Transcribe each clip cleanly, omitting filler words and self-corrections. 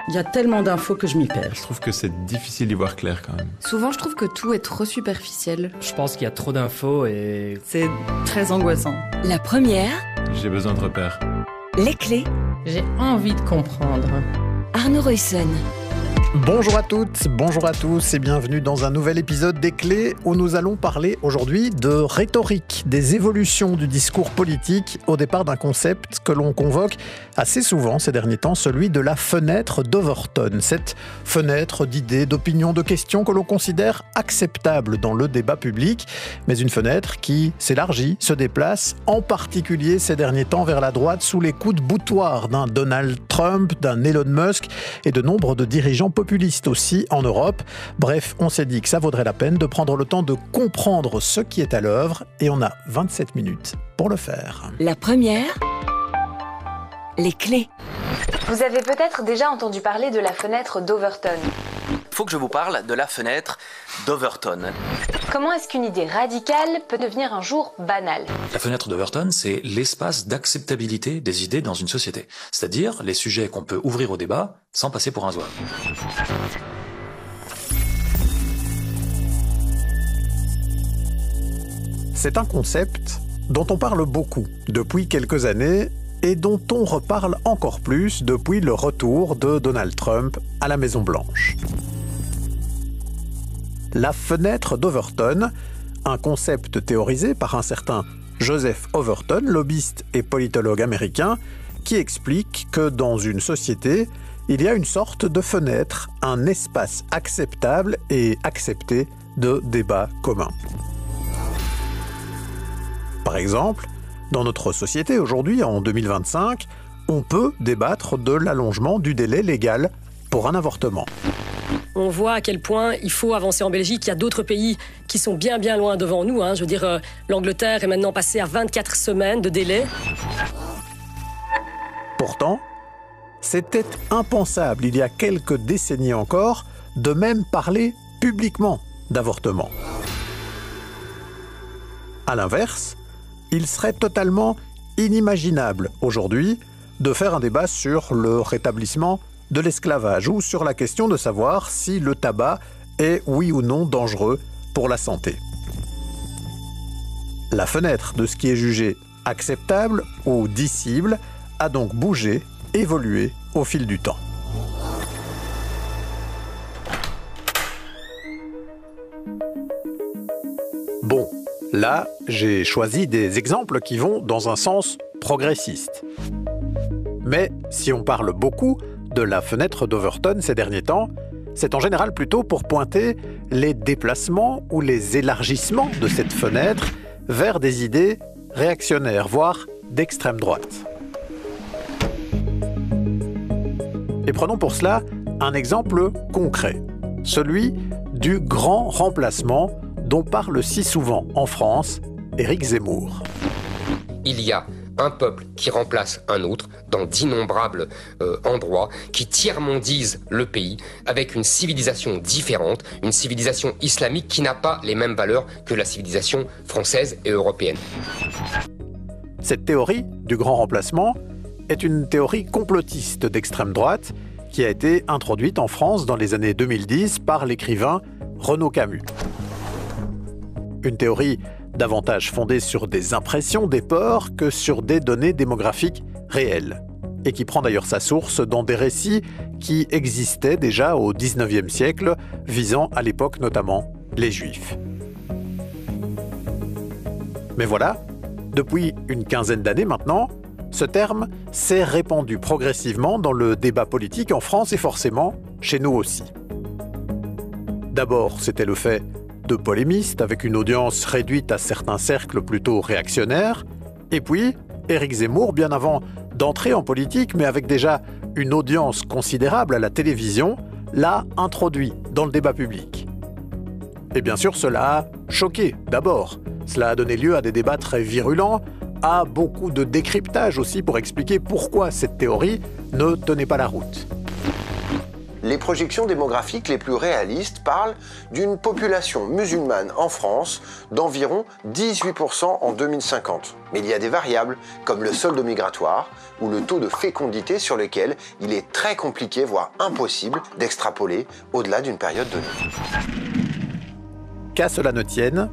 Il y a tellement d'infos que je m'y perds. Je trouve que c'est difficile d'y voir clair quand même. Souvent, je trouve que tout est trop superficiel. Je pense qu'il y a trop d'infos et... C'est très angoissant. La première, J'ai besoin de repères. les clés, J'ai envie de comprendre. Arnaud Ruyssen. Bonjour à toutes, bonjour à tous et bienvenue dans un nouvel épisode des Clés où nous allons parler aujourd'hui de rhétorique, des évolutions du discours politique au départ d'un concept que l'on convoque assez souvent ces derniers temps, celui de la fenêtre d'Overton. Cette fenêtre d'idées, d'opinions, de questions que l'on considère acceptables dans le débat public, mais une fenêtre qui s'élargit, se déplace, en particulier ces derniers temps vers la droite sous les coups de boutoir d'un Donald Trump, d'un Elon Musk et de nombre de dirigeants populistes aussi en Europe. Bref, on s'est dit que ça vaudrait la peine de prendre le temps de comprendre ce qui est à l'œuvre et on a 27 minutes pour le faire. La première, les clés. Vous avez peut-être déjà entendu parler de la fenêtre d'Overton. Il faut que je vous parle de la fenêtre d'Overton. Comment est-ce qu'une idée radicale peut devenir un jour banale ? La fenêtre d'Overton, c'est l'espace d'acceptabilité des idées dans une société. C'est-à-dire les sujets qu'on peut ouvrir au débat sans passer pour un zouave. C'est un concept dont on parle beaucoup depuis quelques années et dont on reparle encore plus depuis le retour de Donald Trump à la Maison-Blanche. La fenêtre d'Overton, un concept théorisé par un certain Joseph Overton, lobbyiste et politologue américain, qui explique que dans une société, il y a une sorte de fenêtre, un espace acceptable et accepté de débats communs. Par exemple, dans notre société aujourd'hui, en 2025, on peut débattre de l'allongement du délai légal pour un avortement. On voit à quel point il faut avancer en Belgique. Il y a d'autres pays qui sont bien loin devant nous. Je veux dire, l'Angleterre est maintenant passée à 24 semaines de délai. Pourtant, c'était impensable il y a quelques décennies encore de même parler publiquement d'avortement. À l'inverse, il serait totalement inimaginable aujourd'hui de faire un débat sur le rétablissement de l'esclavage ou sur la question de savoir si le tabac est oui ou non dangereux pour la santé. La fenêtre de ce qui est jugé acceptable ou dissible a donc bougé, évolué au fil du temps. Bon, là, j'ai choisi des exemples qui vont dans un sens progressiste. Mais si on parle beaucoup de la fenêtre d'Overton ces derniers temps, c'est en général plutôt pour pointer les déplacements ou les élargissements de cette fenêtre vers des idées réactionnaires, voire d'extrême droite. Et prenons pour cela un exemple concret, celui du grand remplacement dont parle si souvent en France Éric Zemmour. Il y a un peuple qui remplace un autre dans d'innombrables endroits, qui tiers-mondise le pays avec une civilisation différente, une civilisation islamique qui n'a pas les mêmes valeurs que la civilisation française et européenne. Cette théorie du grand remplacement est une théorie complotiste d'extrême droite qui a été introduite en France dans les années 2010 par l'écrivain Renaud Camus. Une théorie davantage fondée sur des impressions, des peurs, que sur des données démographiques réelles, et qui prend d'ailleurs sa source dans des récits qui existaient déjà au XIXe siècle, visant à l'époque notamment les Juifs. Mais voilà, depuis une quinzaine d'années maintenant, ce terme s'est répandu progressivement dans le débat politique en France et forcément chez nous aussi. D'abord, c'était le fait de polémistes avec une audience réduite à certains cercles plutôt réactionnaires, et puis Éric Zemmour, bien avant d'entrer en politique, mais avec déjà une audience considérable à la télévision, l'a introduit dans le débat public. Et bien sûr, cela a choqué d'abord. Cela a donné lieu à des débats très virulents, à beaucoup de décryptage aussi pour expliquer pourquoi cette théorie ne tenait pas la route. les projections démographiques les plus réalistes parlent d'une population musulmane en France d'environ 18% en 2050. Mais il y a des variables, comme le solde migratoire ou le taux de fécondité sur lequel il est très compliqué, voire impossible, d'extrapoler au-delà d'une période donnée. Qu'à cela ne tienne,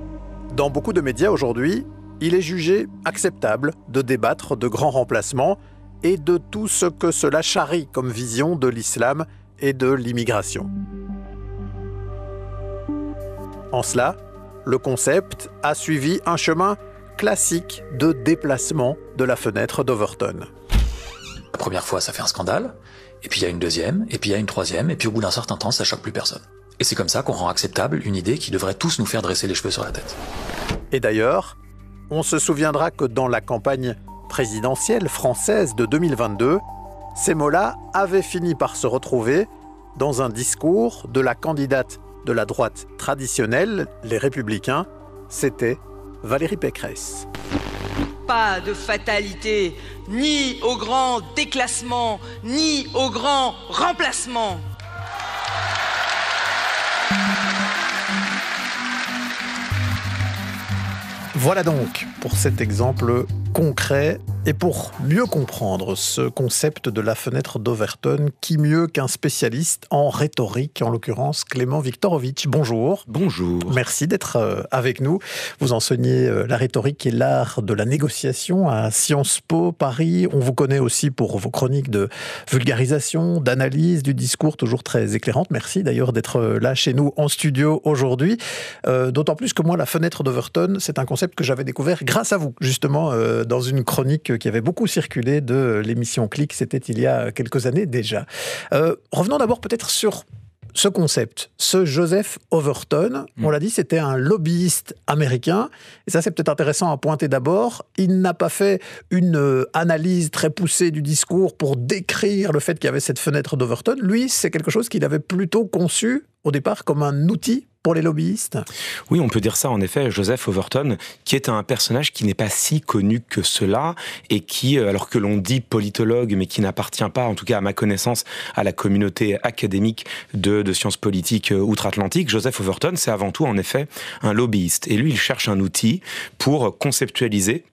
dans beaucoup de médias aujourd'hui, il est jugé acceptable de débattre de grands remplacements et de tout ce que cela charrie comme vision de l'islam et de l'immigration. En cela, le concept a suivi un chemin classique de déplacement de la fenêtre d'Overton. La première fois, ça fait un scandale, et puis il y a une deuxième, et puis il y a une troisième, et puis au bout d'un certain temps, ça choque plus personne. Et c'est comme ça qu'on rend acceptable une idée qui devrait tous nous faire dresser les cheveux sur la tête. Et d'ailleurs, on se souviendra que dans la campagne présidentielle française de 2022, ces mots-là avaient fini par se retrouver dans un discours de la candidate de la droite traditionnelle, les Républicains, c'était Valérie Pécresse. Pas de fatalité, ni au grand déclassement, ni au grand remplacement. Voilà donc pour cet exemple concret et pour mieux comprendre ce concept de la fenêtre d'Overton, qui mieux qu'un spécialiste en rhétorique, en l'occurrence Clément Viktorovitch. Bonjour. Bonjour. Merci d'être avec nous. Vous enseignez la rhétorique et l'art de la négociation à Sciences Po Paris. On vous connaît aussi pour vos chroniques de vulgarisation, d'analyse du discours, toujours très éclairantes. Merci d'ailleurs d'être là chez nous en studio aujourd'hui. D'autant plus que moi, la fenêtre d'Overton, c'est un concept que j'avais découvert grâce à vous, justement, dans une chronique qui avait beaucoup circulé de l'émission Click, c'était il y a quelques années déjà. Revenons d'abord peut-être sur ce concept. Ce Joseph Overton, on l'a dit, c'était un lobbyiste américain. Et ça, c'est peut-être intéressant à pointer d'abord. Il n'a pas fait une analyse très poussée du discours pour décrire le fait qu'il y avait cette fenêtre d'Overton. Lui, c'est quelque chose qu'il avait plutôt conçu au départ comme un outil pour les lobbyistes. Oui, on peut dire ça en effet. Joseph Overton, qui est un personnage qui n'est pas si connu que cela et qui, alors que l'on dit politologue, mais qui n'appartient pas, en tout cas à ma connaissance, à la communauté académique de sciences politiques outre-Atlantique, Joseph Overton, c'est avant tout en effet un lobbyiste. Et lui, il cherche un outil pour conceptualiser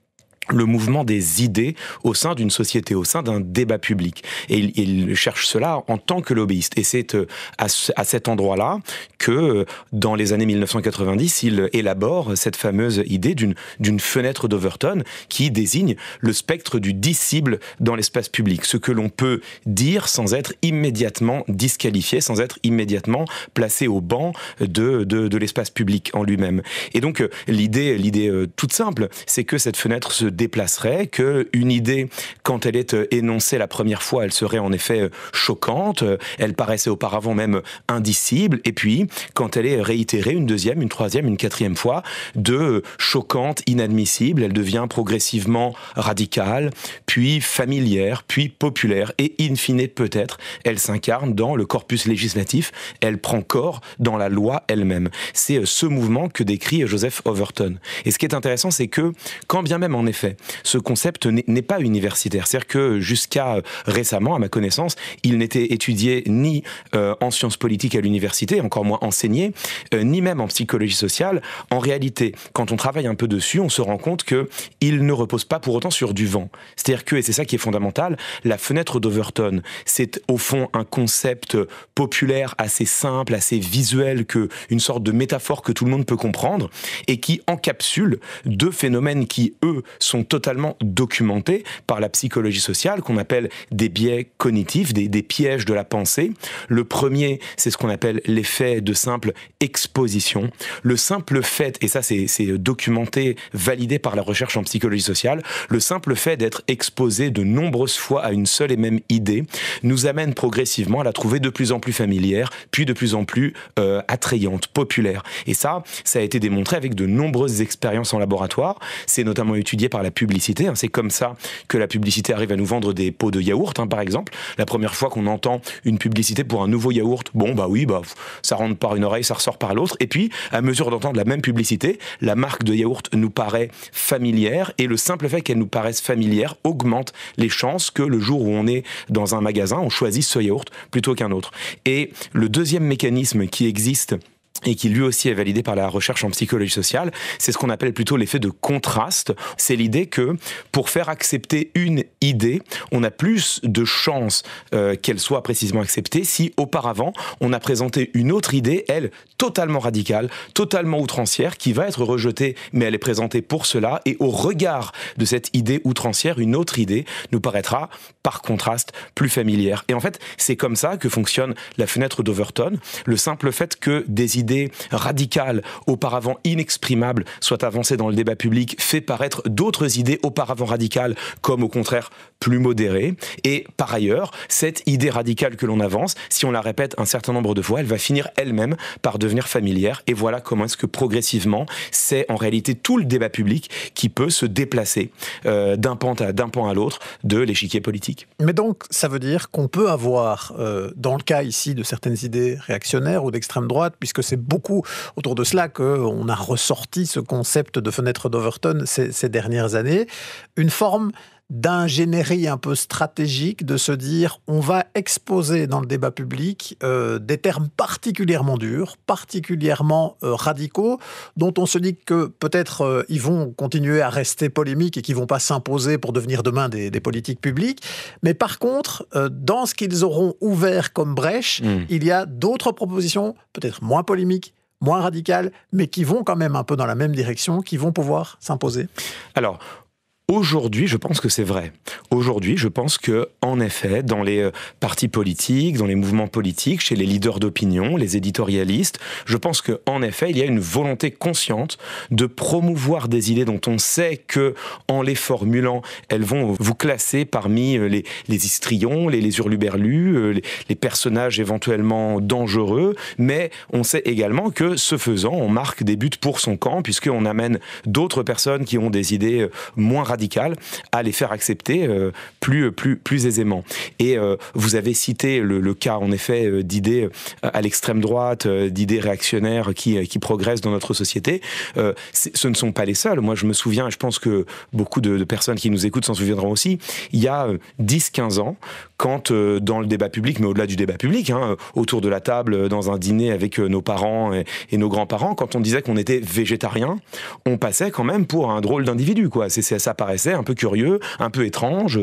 le mouvement des idées au sein d'une société, au sein d'un débat public. Et il cherche cela en tant que lobbyiste. Et c'est à cet endroit-là que, dans les années 1990, il élabore cette fameuse idée d'une fenêtre d'Overton qui désigne le spectre du disciple dans l'espace public. Ce que l'on peut dire sans être immédiatement disqualifié, sans être immédiatement placé au banc de l'espace public en lui-même. Et donc, l'idée toute simple, c'est que cette fenêtre se déplacerait, qu'une idée, quand elle est énoncée la première fois, elle serait en effet choquante, elle paraissait auparavant même indicible, et puis, quand elle est réitérée une deuxième, une troisième, une quatrième fois, de choquante, inadmissible, elle devient progressivement radicale, puis familière, puis populaire, et in fine, peut-être, elle s'incarne dans le corpus législatif, elle prend corps dans la loi elle-même. C'est ce mouvement que décrit Joseph Overton. Et ce qui est intéressant, c'est que, quand bien même, en effet, ce concept n'est pas universitaire. C'est-à-dire que jusqu'à récemment, à ma connaissance, il n'était étudié ni en sciences politiques à l'université, encore moins enseigné, ni même en psychologie sociale. En réalité, quand on travaille un peu dessus, on se rend compte qu'il ne repose pas pour autant sur du vent. C'est-à-dire que, et c'est ça qui est fondamental, la fenêtre d'Overton, c'est au fond un concept populaire assez simple, assez visuel, une sorte de métaphore que tout le monde peut comprendre, et qui encapsule deux phénomènes qui, eux, sont totalement documentés par la psychologie sociale, qu'on appelle des biais cognitifs, des pièges de la pensée. Le premier, c'est ce qu'on appelle l'effet de simple exposition. Le simple fait, et ça c'est documenté, validé par la recherche en psychologie sociale, le simple fait d'être exposé de nombreuses fois à une seule et même idée nous amène progressivement à la trouver de plus en plus familière, puis de plus en plus attrayante, populaire. Et ça a été démontré avec de nombreuses expériences en laboratoire. C'est notamment étudié par par la publicité. C'est comme ça que la publicité arrive à nous vendre des pots de yaourt, par exemple. La première fois qu'on entend une publicité pour un nouveau yaourt, ça rentre par une oreille, ça ressort par l'autre. Et puis, à mesure d'entendre la même publicité, la marque de yaourt nous paraît familière, et le simple fait qu'elle nous paraisse familière augmente les chances que le jour où on est dans un magasin, on choisisse ce yaourt plutôt qu'un autre. Et le deuxième mécanisme qui existe et qui lui aussi est validé par la recherche en psychologie sociale, c'est ce qu'on appelle plutôt l'effet de contraste. C'est l'idée que pour faire accepter une idée, on a plus de chances qu'elle soit précisément acceptée si auparavant on a présenté une autre idée, elle, totalement radicale, totalement outrancière, qui va être rejetée, mais elle est présentée pour cela, et au regard de cette idée outrancière, une autre idée nous paraîtra, par contraste, plus familière. Et en fait, c'est comme ça que fonctionne la fenêtre d'Overton. Le simple fait que des idées radicales, auparavant inexprimables, soient avancées dans le débat public, fait paraître d'autres idées auparavant radicales comme au contraire plus modérées. Et par ailleurs, cette idée radicale que l'on avance, si on la répète un certain nombre de fois, elle va finir elle-même par devenir familière. Et voilà comment est-ce que progressivement, c'est en réalité tout le débat public qui peut se déplacer d'un pan à l'autre de l'échiquier politique. Mais donc, ça veut dire qu'on peut avoir, dans le cas ici de certaines idées réactionnaires ou d'extrême droite, puisque c'est beaucoup autour de cela qu'on a ressorti ce concept de fenêtre d'Overton ces dernières années, une forme d'ingénierie un peu stratégique, de se dire on va exposer dans le débat public des termes particulièrement durs, particulièrement radicaux, dont on se dit que peut-être ils vont continuer à rester polémiques et qu'ils ne vont pas s'imposer pour devenir demain des politiques publiques. Mais par contre, dans ce qu'ils auront ouvert comme brèche, il y a d'autres propositions, peut-être moins polémiques, moins radicales, mais qui vont quand même un peu dans la même direction, qui vont pouvoir s'imposer. Alors, aujourd'hui, je pense que c'est vrai. Aujourd'hui, je pense que, en effet, dans les partis politiques, dans les mouvements politiques, chez les leaders d'opinion, les éditorialistes, je pense que, en effet, il y a une volonté consciente de promouvoir des idées dont on sait que, en les formulant, elles vont vous classer parmi les histrions, les hurluberlus, les personnages éventuellement dangereux, mais on sait également que, ce faisant, on marque des buts pour son camp, puisqu'on amène d'autres personnes qui ont des idées moins radicales à les faire accepter plus aisément. Et vous avez cité le cas, en effet, d'idées à l'extrême droite, d'idées réactionnaires qui progressent dans notre société. Ce ne sont pas les seuls. Moi, je me souviens, et je pense que beaucoup de personnes qui nous écoutent s'en souviendront aussi, il y a 10-15 ans, quand dans le débat public, mais au-delà du débat public, autour de la table, dans un dîner avec nos parents et nos grands-parents, quand on disait qu'on était végétarien, on passait quand même pour un drôle d'individu, quoi. Ça paraissait un peu curieux, un peu étrange,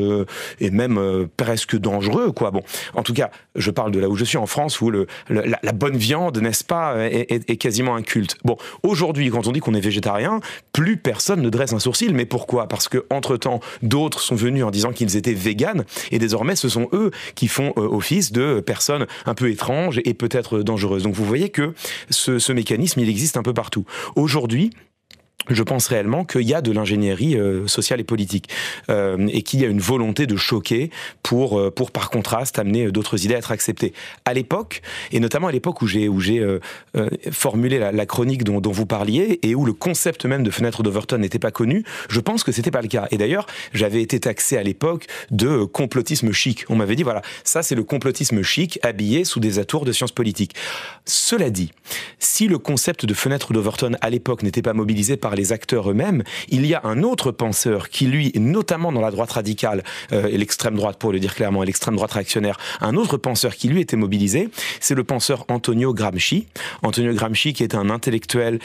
et même presque dangereux, quoi. Bon, en tout cas, je parle de là où je suis, en France, où la bonne viande, n'est-ce pas, est quasiment un culte. Bon, aujourd'hui, quand on dit qu'on est végétarien, plus personne ne dresse un sourcil. Mais pourquoi ? Parce que, entre-temps, d'autres sont venus en disant qu'ils étaient véganes, et désormais, ce sont eux qui font office de personnes un peu étranges et peut-être dangereuses. Donc vous voyez que ce mécanisme, il existe un peu partout. Aujourd'hui, je pense réellement qu'il y a de l'ingénierie sociale et politique et qu'il y a une volonté de choquer pour par contraste amener d'autres idées à être acceptées. À l'époque, et notamment à l'époque où j'ai formulé la chronique dont vous parliez et où le concept même de fenêtre d'Overton n'était pas connu, je pense que c'était pas le cas. Et d'ailleurs, j'avais été taxé à l'époque de complotisme chic. On m'avait dit, voilà, ça c'est le complotisme chic habillé sous des atours de sciences politiques. Cela dit, si le concept de fenêtre d'Overton à l'époque n'était pas mobilisé par les acteurs eux-mêmes, il y a un autre penseur qui, lui, notamment dans la droite radicale, et l'extrême droite pour le dire clairement, et l'extrême droite réactionnaire, un autre penseur qui, lui, était mobilisé, c'est le penseur Antonio Gramsci. Antonio Gramsci qui est un intellectuel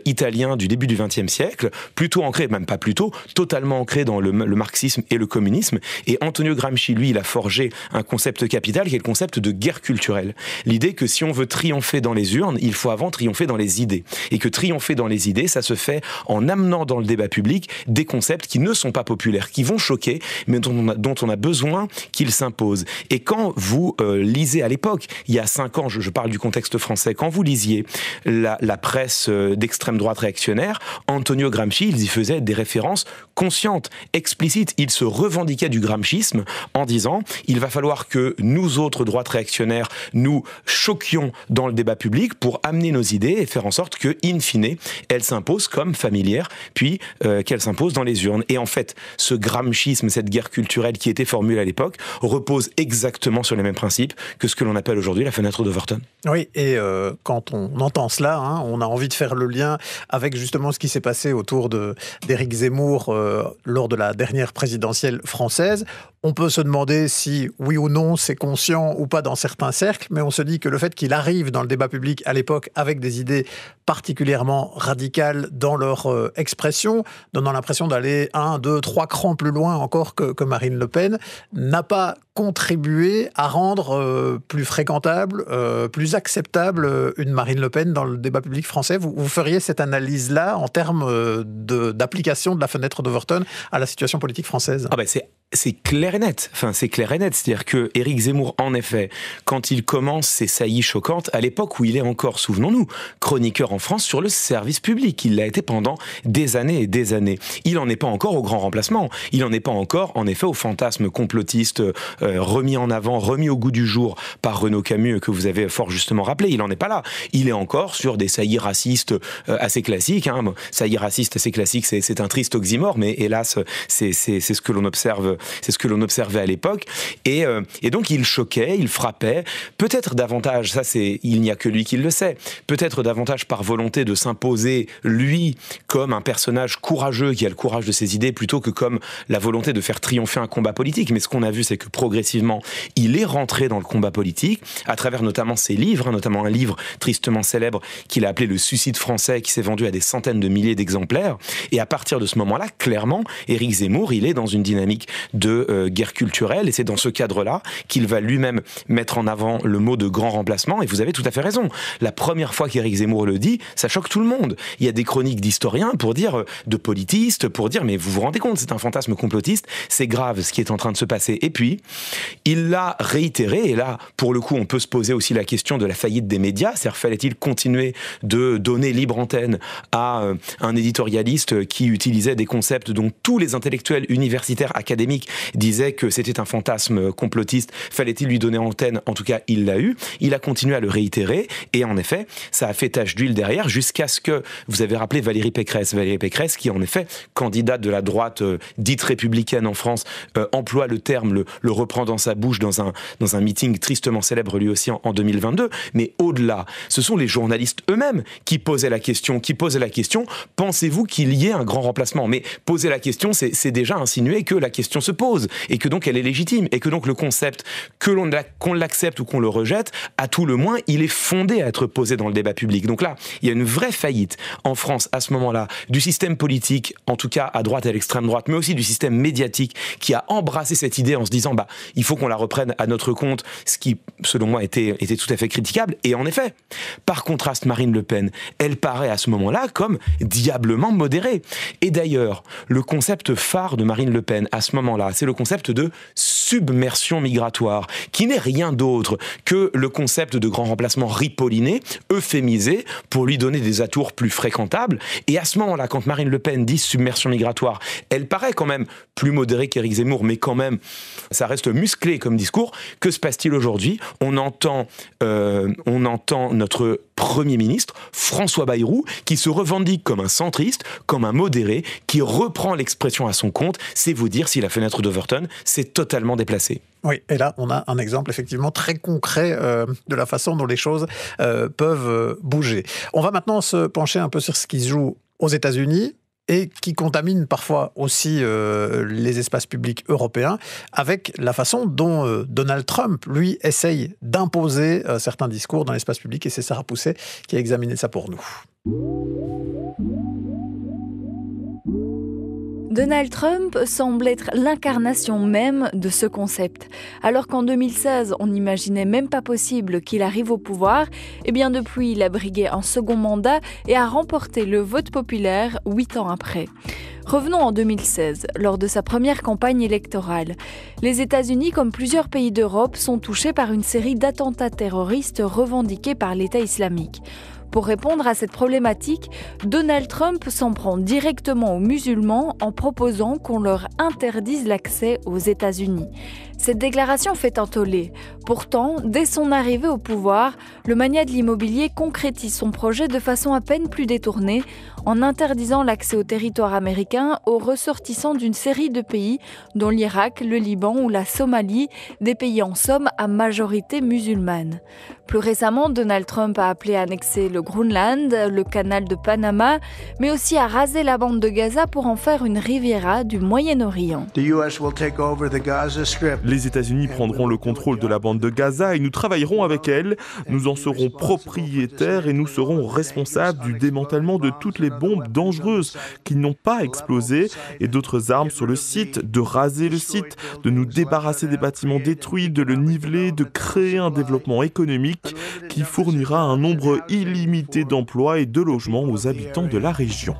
italien du début du XXe siècle, plutôt ancré, même pas plutôt, totalement ancré dans le marxisme et le communisme. Et Antonio Gramsci, lui, il a forgé un concept capital qui est le concept de guerre culturelle. L'idée que si on veut triompher dans les urnes, il faut avant triompher dans les idées. Et que triompher dans les idées, ça se fait en amenant dans le débat public des concepts qui ne sont pas populaires, qui vont choquer, mais dont on a besoin qu'ils s'imposent. Et quand vous lisez à l'époque, il y a 5 ans, je parle du contexte français, quand vous lisiez la presse d'extrême droite réactionnaire, Antonio Gramsci, il y faisait des références conscientes, explicites. Il se revendiquait du gramscisme en disant « il va falloir que nous autres droites réactionnaires, nous choquions dans le débat public pour amener nos idées et faire en sorte que, in fine, elles s'imposent comme familière, puis qu'elle s'impose dans les urnes. Et en fait, ce gramscisme, cette guerre culturelle qui était formulée à l'époque, repose exactement sur les mêmes principes que ce que l'on appelle aujourd'hui la fenêtre d'Overton. Oui, et quand on entend cela, on a envie de faire le lien avec justement ce qui s'est passé autour d'Éric Zemmour lors de la dernière présidentielle française. On peut se demander si, oui ou non, c'est conscient ou pas dans certains cercles, mais on se dit que le fait qu'il arrive dans le débat public à l'époque avec des idées particulièrement radicales dans leur expression, donnant l'impression d'aller 1, 2, 3 crans plus loin encore que Marine Le Pen, n'a pas contribué à rendre plus fréquentable, plus acceptable une Marine Le Pen dans le débat public français. Vous feriez cette analyse-là en termes d'application de la fenêtre d'Overton à la situation politique française? C'est clair et net. C'est clair et net. C'est-à-dire que Éric Zemmour, en effet, quand il commence ses saillies choquantes, à l'époque où il est encore, souvenons-nous, chroniqueur en France sur le service public. Il l'a été pendant des années et des années. Il n'en est pas encore au grand remplacement. Il n'en est pas encore, en effet, au fantasme complotiste remis en avant, remis au goût du jour par Renaud Camus, que vous avez fort justement rappelé. Il n'en est pas là. Il est encore sur des saillies racistes assez classiques. Saillies racistes assez classiques, c'est un triste oxymore, mais hélas, c'est ce que l'on observe. C'est ce que l'on observait à l'époque. Et donc, il choquait, il frappait. Peut-être davantage, il n'y a que lui qui le sait, peut-être davantage par volonté de s'imposer, lui, comme un personnage courageux qui a le courage de ses idées, plutôt que comme la volonté de faire triompher un combat politique. Mais ce qu'on a vu, c'est que progressivement, il est rentré dans le combat politique, à travers notamment ses livres, notamment un livre tristement célèbre qu'il a appelé Le Suicide français, qui s'est vendu à des centaines de milliers d'exemplaires. Et à partir de ce moment-là, clairement, Éric Zemmour, il est dans une dynamique de guerre culturelle, et c'est dans ce cadre-là qu'il va lui-même mettre en avant le mot de grand remplacement. Et vous avez tout à fait raison. La première fois qu'Éric Zemmour le dit, ça choque tout le monde. Il y a des chroniques d'historiens pour dire, de politistes, pour dire, mais vous vous rendez compte, c'est un fantasme complotiste, c'est grave ce qui est en train de se passer. Et puis, il l'a réitéré, et là, pour le coup, on peut se poser aussi la question de la faillite des médias, c'est-à-dire fallait-il continuer de donner libre antenne à un éditorialiste qui utilisait des concepts dont tous les intellectuels universitaires académiques disait que c'était un fantasme complotiste, fallait-il lui donner antenne? En tout cas, il l'a eu. Il a continué à le réitérer, et en effet, ça a fait tache d'huile derrière, jusqu'à ce que, vous avez rappelé Valérie Pécresse, qui en effet, candidate de la droite dite républicaine en France, emploie le terme, le reprend dans sa bouche dans un meeting tristement célèbre lui aussi en 2022, mais au-delà, ce sont les journalistes eux-mêmes qui posaient la question, pensez-vous qu'il y ait un grand remplacement? Mais poser la question, c'est déjà insinuer que la question se pose, et que donc elle est légitime, et que donc le concept, qu'on l'accepte ou qu'on le rejette, à tout le moins, il est fondé à être posé dans le débat public. Donc là, il y a une vraie faillite en France, à ce moment-là, du système politique, en tout cas à droite et à l'extrême droite, mais aussi du système médiatique, qui a embrassé cette idée en se disant, il faut qu'on la reprenne à notre compte, ce qui, selon moi, était tout à fait critiquable. Et en effet, par contraste, Marine Le Pen, elle paraît à ce moment-là comme diablement modérée. Et d'ailleurs, le concept phare de Marine Le Pen, à ce moment-là, c'est le concept de submersion migratoire, qui n'est rien d'autre que le concept de grand remplacement ripolliné, euphémisé, pour lui donner des atours plus fréquentables. Et à ce moment-là, quand Marine Le Pen dit submersion migratoire, elle paraît quand même plus modérée qu'Éric Zemmour, mais quand même, ça reste musclé comme discours. Que se passe-t-il aujourd'hui? On entend notre Premier ministre, François Bayrou, qui se revendique comme un centriste, comme un modéré, qui reprend l'expression à son compte. C'est vous dire si la fenêtre d'Overton s'est totalement déplacée. Oui, et là, on a un exemple effectivement très concret de la façon dont les choses peuvent bouger. On va maintenant se pencher un peu sur ce qui se joue aux États-Unis, et qui contamine parfois aussi les espaces publics européens, avec la façon dont Donald Trump, lui, essaye d'imposer certains discours dans l'espace public, et c'est Sarah Pousset qui a examiné ça pour nous. Donald Trump semble être l'incarnation même de ce concept. Alors qu'en 2016, on n'imaginait même pas possible qu'il arrive au pouvoir, eh bien depuis, il a brigué un second mandat et a remporté le vote populaire 8 ans après. Revenons en 2016, lors de sa première campagne électorale. Les États-Unis, comme plusieurs pays d'Europe, sont touchés par une série d'attentats terroristes revendiqués par l'État islamique. Pour répondre à cette problématique, Donald Trump s'en prend directement aux musulmans en proposant qu'on leur interdise l'accès aux États-Unis. Cette déclaration fait un tollé. Pourtant, dès son arrivée au pouvoir, le magnat de l'immobilier concrétise son projet de façon à peine plus détournée en interdisant l'accès au territoire américain aux ressortissants d'une série de pays, dont l'Irak, le Liban ou la Somalie, des pays en somme à majorité musulmane. Plus récemment, Donald Trump a appelé à annexer le Groenland, le canal de Panama, mais aussi à raser la bande de Gaza pour en faire une Riviera du Moyen-Orient. Les États-Unis prendront le contrôle de la bande de Gaza et nous travaillerons avec elle. Nous en serons propriétaires et nous serons responsables du démantèlement de toutes les bombes dangereuses qui n'ont pas explosé et d'autres armes sur le site, de raser le site, de nous débarrasser des bâtiments détruits, de le niveler, de créer un développement économique qui fournira un nombre illimité d'emplois et de logements aux habitants de la région.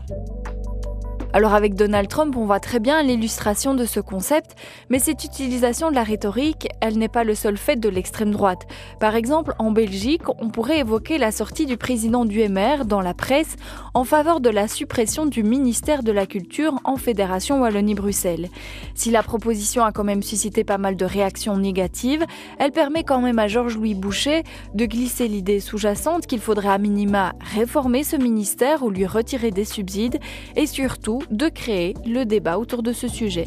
Alors avec Donald Trump, on voit très bien l'illustration de ce concept, mais cette utilisation de la rhétorique, elle n'est pas le seul fait de l'extrême droite. Par exemple, en Belgique, on pourrait évoquer la sortie du président du MR dans la presse en faveur de la suppression du ministère de la Culture en Fédération Wallonie-Bruxelles. Si la proposition a quand même suscité pas mal de réactions négatives, elle permet quand même à Georges-Louis Boucher de glisser l'idée sous-jacente qu'il faudrait à minima réformer ce ministère ou lui retirer des subsides et surtout de créer le débat autour de ce sujet.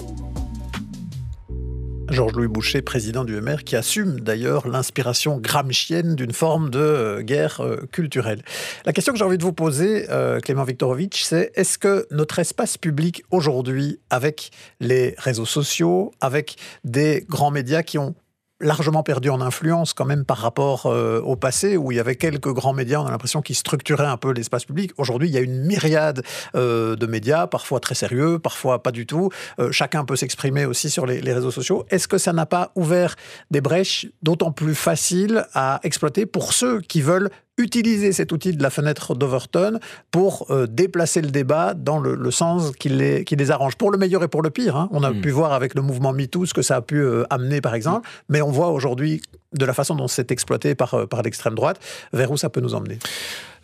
Georges-Louis Boucher, président du MR, qui assume d'ailleurs l'inspiration gramscienne d'une forme de guerre culturelle. La question que j'ai envie de vous poser, Clément Viktorovitch, c'est est-ce que notre espace public aujourd'hui, avec les réseaux sociaux, avec des grands médias qui ont largement perdu en influence quand même par rapport au passé où il y avait quelques grands médias, on a l'impression qu'ils structuraient un peu l'espace public. Aujourd'hui, il y a une myriade de médias, parfois très sérieux, parfois pas du tout. Chacun peut s'exprimer aussi sur les réseaux sociaux. Est-ce que ça n'a pas ouvert des brèches d'autant plus faciles à exploiter pour ceux qui veulent utiliser cet outil de la fenêtre d'Overton pour déplacer le débat dans le sens qui les arrange, pour le meilleur et pour le pire. Hein. On a pu voir avec le mouvement MeToo ce que ça a pu amener, par exemple, mais on voit aujourd'hui, de la façon dont c'est exploité par l'extrême droite, vers où ça peut nous emmener.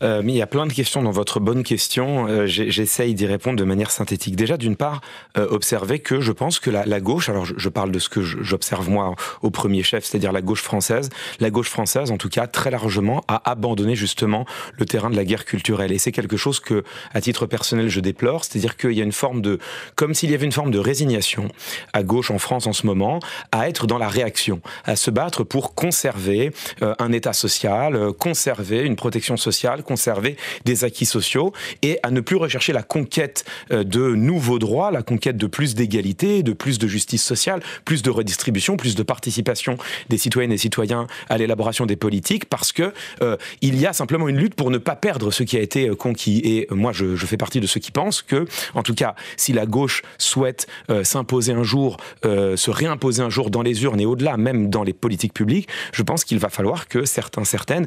Mais il y a plein de questions dans votre bonne question. J'essaye d'y répondre de manière synthétique. Déjà, d'une part, observez que je pense que la gauche, alors je parle de ce que j'observe moi au premier chef, c'est-à-dire la gauche française, en tout cas, très largement, a abandonné justement le terrain de la guerre culturelle. Et c'est quelque chose que, à titre personnel, je déplore, c'est-à-dire qu'il y a une forme de, comme s'il y avait une forme de résignation à gauche en France en ce moment, à être dans la réaction, à se battre pour conserver un État social, conserver une protection sociale, conserver des acquis sociaux et à ne plus rechercher la conquête de nouveaux droits, la conquête de plus d'égalité, de plus de justice sociale, plus de redistribution, plus de participation des citoyennes et citoyens à l'élaboration des politiques, parce que il y a simplement une lutte pour ne pas perdre ce qui a été conquis. Et moi, je fais partie de ceux qui pensent que, en tout cas, si la gauche souhaite s'imposer un jour, se réimposer un jour dans les urnes et au-delà, même dans les politiques publiques, je pense qu'il va falloir que certaines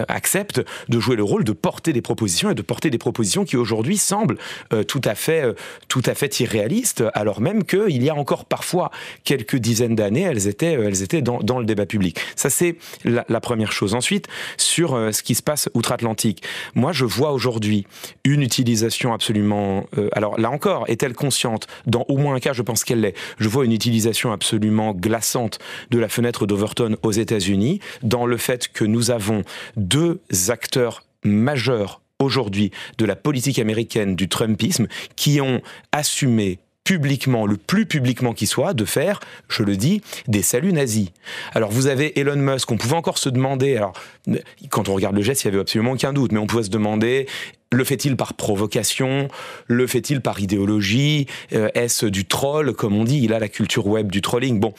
acceptent de jouer le rôle de porter des propositions et de porter des propositions qui aujourd'hui semblent tout à fait irréalistes, alors même qu'il y a encore parfois quelques dizaines d'années, elles étaient dans le débat public. Ça, c'est la première chose. Ensuite, sur ce qui se passe outre-Atlantique, moi, je vois aujourd'hui une utilisation absolument... alors là encore, est-elle consciente? Dans au moins un cas, je pense qu'elle l'est. Je vois une utilisation absolument glaçante de la fenêtre d'Overton aux États-Unis, dans le fait que nous avons deux acteurs majeurs aujourd'hui de la politique américaine du Trumpisme qui ont assumé publiquement, le plus publiquement qui soit, de faire, je le dis, des saluts nazis. Alors vous avez Elon Musk, on pouvait encore se demander, alors quand on regarde le geste, il n'y avait absolument aucun doute, mais on pouvait se demander... Le fait-il par provocation? Le fait-il par idéologie? Est-ce du troll, comme on dit? Il a la culture web du trolling. Bon,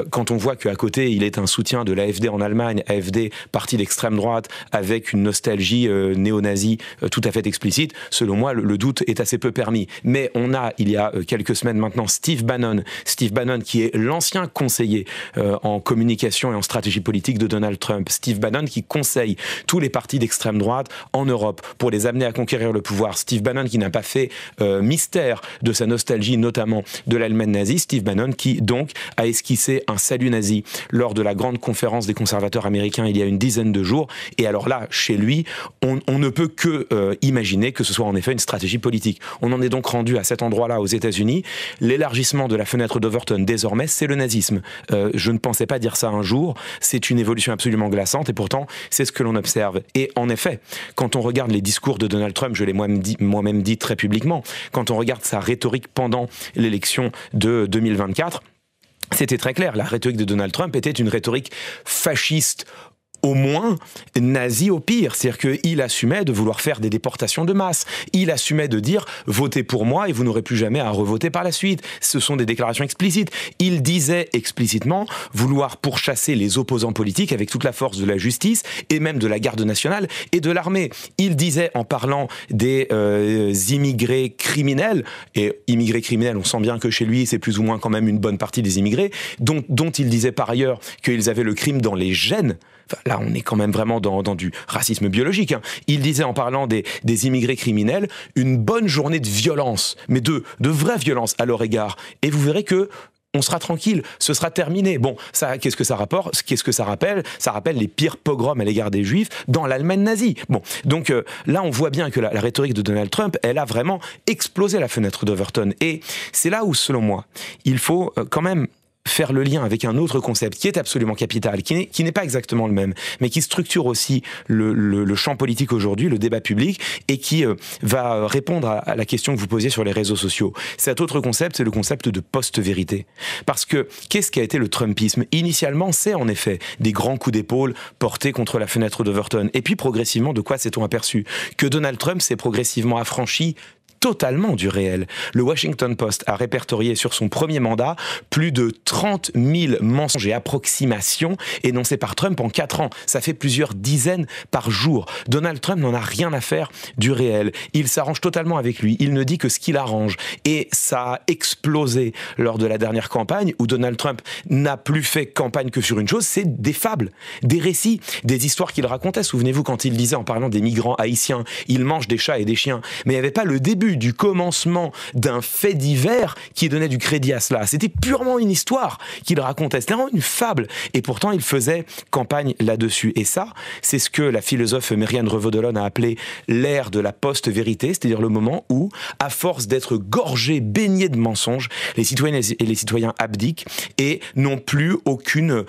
quand on voit qu'à côté, il est un soutien de l'AfD en Allemagne, AfD, parti d'extrême droite, avec une nostalgie néo-nazie tout à fait explicite, selon moi, le doute est assez peu permis. Mais on a, il y a quelques semaines maintenant, Steve Bannon qui est l'ancien conseiller en communication et en stratégie politique de Donald Trump. Steve Bannon qui conseille tous les partis d'extrême droite en Europe pour les amener à conquérir le pouvoir. Steve Bannon qui n'a pas fait mystère de sa nostalgie, notamment de l'Allemagne nazie. Steve Bannon qui donc a esquissé un salut nazi lors de la grande conférence des conservateurs américains il y a une dizaine de jours. Et alors là, chez lui, on ne peut que imaginer que ce soit en effet une stratégie politique. On en est donc rendu à cet endroit-là aux États-Unis. L'élargissement de la fenêtre d'Overton, désormais, c'est le nazisme. Je ne pensais pas dire ça un jour. C'est une évolution absolument glaçante et pourtant, c'est ce que l'on observe. Et en effet, quand on regarde les discours de Donald Trump, je l'ai moi-même dit très publiquement, quand on regarde sa rhétorique pendant l'élection de 2024, c'était très clair. La rhétorique de Donald Trump était une rhétorique fasciste au moins, nazi au pire. C'est-à-dire qu'il assumait de vouloir faire des déportations de masse. Il assumait de dire « votez pour moi et vous n'aurez plus jamais à revoter par la suite ». Ce sont des déclarations explicites. Il disait explicitement vouloir pourchasser les opposants politiques avec toute la force de la justice et même de la garde nationale et de l'armée. Il disait en parlant des immigrés criminels, et immigrés criminels, on sent bien que chez lui, c'est plus ou moins quand même une bonne partie des immigrés, dont il disait par ailleurs qu'ils avaient le crime dans les gènes. Enfin, là, on est quand même vraiment dans du racisme biologique. Hein. Il disait, en parlant des immigrés criminels, une bonne journée de violence, mais de vraie violence à leur égard. Et vous verrez que on sera tranquille, ce sera terminé. Bon, ça, qu'est-ce que ça rappelle ? Ça rappelle les pires pogroms à l'égard des Juifs dans l'Allemagne nazie. Bon, donc là, on voit bien que la rhétorique de Donald Trump, elle a vraiment explosé la fenêtre d'Overton. Et c'est là où, selon moi, il faut quand même faire le lien avec un autre concept qui est absolument capital, qui n'est pas exactement le même, mais qui structure aussi le champ politique aujourd'hui, le débat public, et qui va répondre à la question que vous posiez sur les réseaux sociaux. Cet autre concept, c'est le concept de post-vérité. Parce que, qu'est-ce qui a été le Trumpisme ? Initialement, c'est en effet des grands coups d'épaule portés contre la fenêtre d'Overton. Et puis, progressivement, de quoi s'est-on aperçu ? Que Donald Trump s'est progressivement affranchi totalement du réel. Le Washington Post a répertorié sur son premier mandat plus de 30 000 mensonges et approximations énoncés par Trump en 4 ans. Ça fait plusieurs dizaines par jour. Donald Trump n'en a rien à faire du réel. Il s'arrange totalement avec lui. Il ne dit que ce qu'il arrange. Et ça a explosé lors de la dernière campagne où Donald Trump n'a plus fait campagne que sur une chose, c'est des fables, des récits, des histoires qu'il racontait. Souvenez-vous quand il disait en parlant des migrants haïtiens, ils mangent des chats et des chiens. Mais il n'y avait pas le début du commencement d'un fait divers qui donnait du crédit à cela. C'était purement une histoire qu'il racontait. C'était vraiment une fable. Et pourtant, il faisait campagne là-dessus. Et ça, c'est ce que la philosophe Merian Revaudolon a appelé l'ère de la post-vérité, c'est-à-dire le moment où, à force d'être gorgés, baignés de mensonges, les citoyennes et les citoyens abdiquent et n'ont plus aucune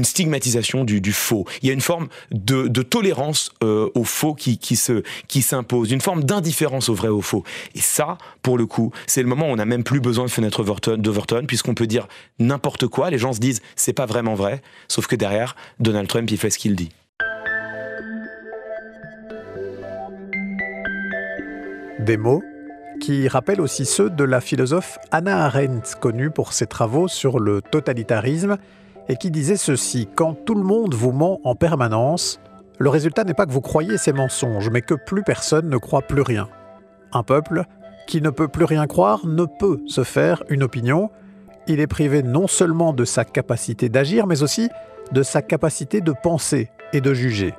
stigmatisation du faux. Il y a une forme de tolérance au faux qui s'impose, une forme d'indifférence au vrai, au faux. Et ça, pour le coup, c'est le moment où on n'a même plus besoin de fenêtre d'Overton, puisqu'on peut dire n'importe quoi. Les gens se disent, c'est pas vraiment vrai. Sauf que derrière, Donald Trump, il fait ce qu'il dit. Des mots qui rappellent aussi ceux de la philosophe Hannah Arendt, connue pour ses travaux sur le totalitarisme, et qui disait ceci: quand tout le monde vous ment en permanence, le résultat n'est pas que vous croyez ces mensonges, mais que plus personne ne croit plus rien. Un peuple qui ne peut plus rien croire ne peut se faire une opinion. Il est privé non seulement de sa capacité d'agir, mais aussi de sa capacité de penser et de juger.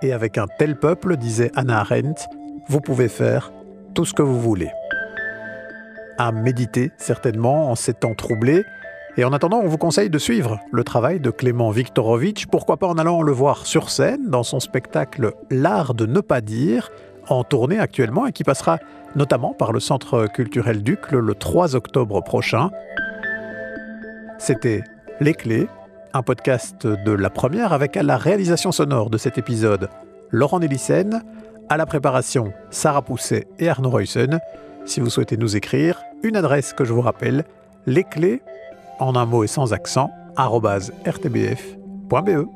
Et avec un tel peuple, disait Hannah Arendt, vous pouvez faire tout ce que vous voulez. À méditer, certainement, en ces temps troublés. Et en attendant, on vous conseille de suivre le travail de Clément Viktorovitch, pourquoi pas en allant le voir sur scène dans son spectacle « L'art de ne pas dire », en tournée actuellement et qui passera notamment par le Centre culturel d'Uccle le 3 octobre prochain. C'était Les Clés, un podcast de La Première avec à la réalisation sonore de cet épisode Laurent Nélissen, à la préparation Sarah Pousset et Arnaud Reussen. Si vous souhaitez nous écrire, une adresse que je vous rappelle, lesclés, en un mot et sans accent, @rtbf.be.